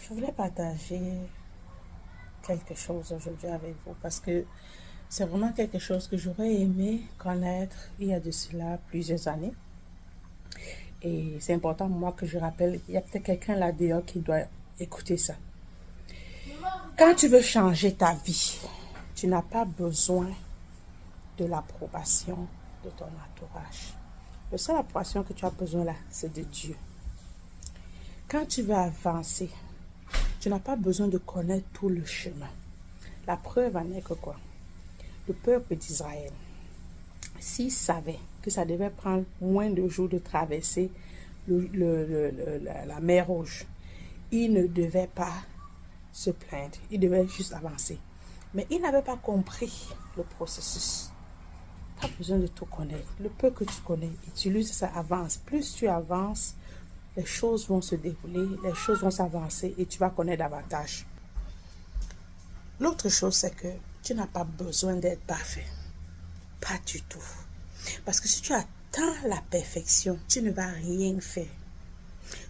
Je voulais partager quelque chose aujourd'hui avec vous parce que c'est vraiment quelque chose que j'aurais aimé connaître il y a de cela plusieurs années. Et c'est important pour moi que je rappelle, il y a peut-être quelqu'un là dehors qui doit écouter ça. Quand tu veux changer ta vie, tu n'as pas besoin de l'approbation de ton entourage. La seule approbation que tu as besoin là, c'est de Dieu. Quand tu veux avancer, tu n'as pas besoin de connaître tout le chemin. La preuve en est que quoi? Le peuple d'Israël, s'il savait que ça devait prendre moins de jours de traverser la mer Rouge, il ne devait pas se plaindre, il devait juste avancer. Mais il n'avait pas compris le processus. Pas besoin de tout connaître. Le peu que tu connais, utilise ça, avance. Plus tu avances, les choses vont se dérouler, les choses vont s'avancer et tu vas connaître davantage. L'autre chose, c'est que tu n'as pas besoin d'être parfait. Pas du tout. Parce que si tu attends la perfection, tu ne vas rien faire.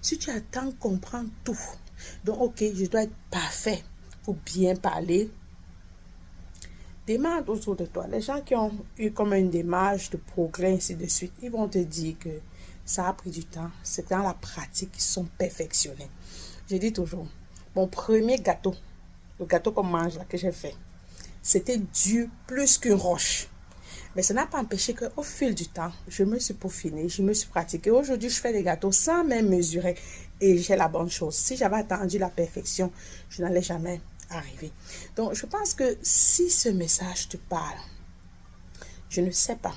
Si tu attends comprendre tout, donc ok, je dois être parfait pour bien parler, demande autour de toi. Les gens qui ont eu comme une démarche de progrès, ainsi de suite, ils vont te dire que ça a pris du temps. C'est dans la pratique qu'ils sont perfectionnés. Je dis toujours, mon premier gâteau, le gâteau qu'on mange là, que j'ai fait, c'était dur plus qu'une roche. Mais ça n'a pas empêché qu'au fil du temps, je me suis peaufinée, je me suis pratiquée. Aujourd'hui, je fais des gâteaux sans même mesurer et j'ai la bonne chose. Si j'avais attendu la perfection, je n'allais jamais arriver. Donc, je pense que si ce message te parle, je ne sais pas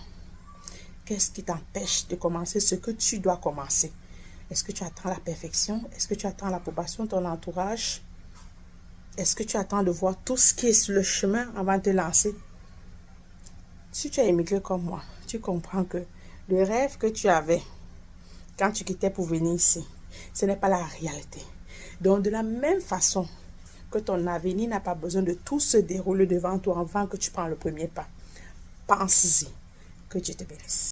qu'est-ce qui t'empêche de commencer ce que tu dois commencer. Est-ce que tu attends la perfection? Est-ce que tu attends l'approbation de ton entourage? Est-ce que tu attends de voir tout ce qui est sur le chemin avant de te lancer? Si tu as immigré comme moi, tu comprends que le rêve que tu avais quand tu quittais pour venir ici, ce n'est pas la réalité. Donc, de la même façon que ton avenir n'a pas besoin de tout se dérouler devant toi avant que tu prends le premier pas, pense-y. Que Dieu te bénisse.